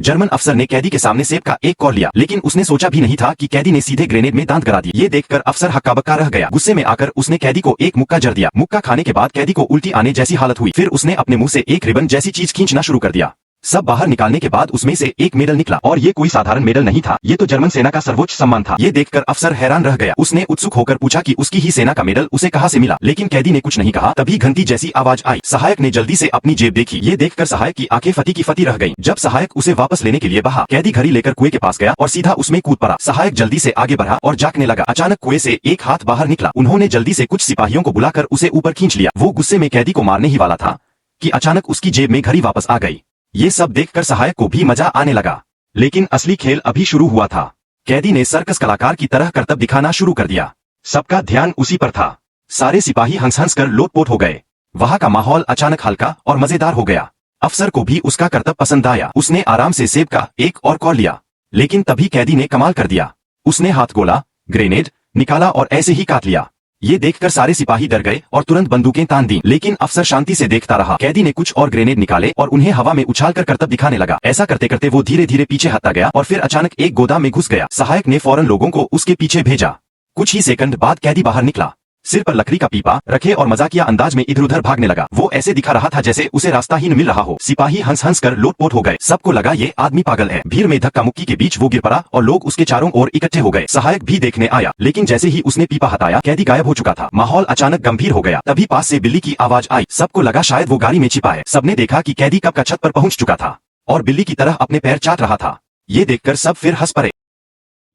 German अफसर ने कैदी के सामने सेब का एक कौर लिया, लेकिन उसने सोचा भी नहीं था कि कैदी ने सीधे ग्रेनेड में दांत गड़ा दिए। ये देखकर अफसर हक्का बक्का रह गया। गुस्से में आकर उसने कैदी को एक मुक्का जड़ दिया। मुक्का खाने के बाद कैदी को उल्टी आने जैसी हालत हुई। फिर उसने अपने मुंह से एक रिबन जैसी चीज खींचना शुरू कर दिया। सब बाहर निकालने के बाद उसमें से एक मेडल निकला, और ये कोई साधारण मेडल नहीं था, ये तो जर्मन सेना का सर्वोच्च सम्मान था। ये देखकर अफसर हैरान रह गया। उसने उत्सुक होकर पूछा कि उसकी ही सेना का मेडल उसे कहां से मिला, लेकिन कैदी ने कुछ नहीं कहा। तभी घंटी जैसी आवाज आई। सहायक ने जल्दी से अपनी जेब देखी। ये देखकर सहायक की आंखें फटी की फटी रह गईं। जब सहायक उसे वापस लेने के लिए बहा, कैदी घड़ी लेकर कुएं के पास गया और सीधा उसमें कूद पड़ा। सहायक जल्दी से आगे बढ़ा और झांकने लगा। अचानक कुएं से एक हाथ बाहर निकला। उन्होंने जल्दी से कुछ सिपाहियों को बुलाकर उसे ऊपर खींच लिया। वो गुस्से में कैदी को मारने ही वाला था कि अचानक उसकी जेब में घड़ी वापस आ गई। ये सब देखकर सहायक को भी मजा आने लगा, लेकिन असली खेल अभी शुरू हुआ था। कैदी ने सर्कस कलाकार की तरह करतब दिखाना शुरू कर दिया। सबका ध्यान उसी पर था। सारे सिपाही हंस हंस कर लोटपोट हो गए। वहां का माहौल अचानक हल्का और मजेदार हो गया। अफसर को भी उसका करतब पसंद आया। उसने आराम से सेब का एक और कौर लिया, लेकिन तभी कैदी ने कमाल कर दिया। उसने हाथ गोला, ग्रेनेड निकाला और ऐसे ही काट लिया। ये देखकर सारे सिपाही डर गए और तुरंत बंदूकें तान दी, लेकिन अफसर शांति से देखता रहा। कैदी ने कुछ और ग्रेनेड निकाले और उन्हें हवा में उछालकर करतब दिखाने लगा। ऐसा करते करते वो धीरे धीरे पीछे हटता गया और फिर अचानक एक गोदाम में घुस गया। सहायक ने फौरन लोगों को उसके पीछे भेजा। कुछ ही सेकंड बाद कैदी बाहर निकला, सिर पर लकड़ी का पीपा रखे और मजाकिया अंदाज में इधर उधर भागने लगा। वो ऐसे दिखा रहा था जैसे उसे रास्ता ही न मिल रहा हो। सिपाही हंस हंस कर लोटपोट हो गए। सबको लगा ये आदमी पागल है। भीड़ में धक्का मुक्की के बीच वो गिर पड़ा और लोग उसके चारों ओर इकट्ठे हो गए। सहायक भी देखने आया, लेकिन जैसे ही उसने पीपा हटाया, कैदी गायब हो चुका था। माहौल अचानक गंभीर हो गया। तभी पास से बिल्ली की आवाज आई। सबको लगा शायद वो गाड़ी में छिपा है। सबने देखा कि कैदी कब का छत पर पहुंच चुका था और बिल्ली की तरह अपने पैर चाट रहा था। ये देखकर सब फिर हंस पड़े,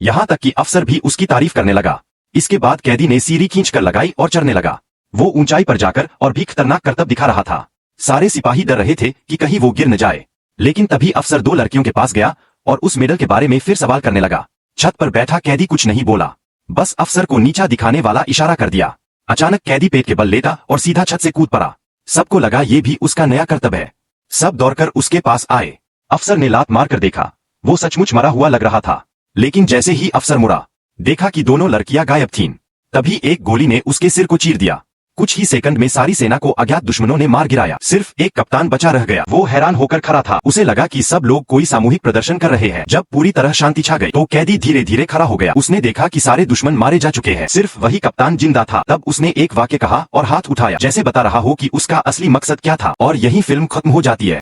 यहाँ तक कि अफसर भी उसकी तारीफ करने लगा। इसके बाद कैदी ने सीढ़ी खींचकर लगाई और चढ़ने लगा। वो ऊंचाई पर जाकर और भी खतरनाक करतब दिखा रहा था। सारे सिपाही डर रहे थे कि कहीं वो गिर न जाए, लेकिन तभी अफसर दो लड़कियों के पास गया और उस मेडल के बारे में फिर सवाल करने लगा। छत पर बैठा कैदी कुछ नहीं बोला, बस अफसर को नीचा दिखाने वाला इशारा कर दिया। अचानक कैदी पेट के बल लेटा और सीधा छत से कूद पड़ा। सबको लगा ये भी उसका नया करतब है। सब दौड़कर उसके पास आए। अफसर ने लात मारकर देखा, वो सचमुच मरा हुआ लग रहा था। लेकिन जैसे ही अफसर मुड़ा, देखा कि दोनों लड़कियां गायब थीं। तभी एक गोली ने उसके सिर को चीर दिया। कुछ ही सेकंड में सारी सेना को अज्ञात दुश्मनों ने मार गिराया। सिर्फ एक कप्तान बचा रह गया। वो हैरान होकर खड़ा था। उसे लगा कि सब लोग कोई सामूहिक प्रदर्शन कर रहे हैं। जब पूरी तरह शांति छा गई तो कैदी धीरे धीरे खड़ा हो गया। उसने देखा कि सारे दुश्मन मारे जा चुके हैं, सिर्फ वही कप्तान जिंदा था। तब उसने एक वाक्य कहा और हाथ उठाया, जैसे बता रहा हो कि उसका असली मकसद क्या था। और यही फिल्म खत्म हो जाती है।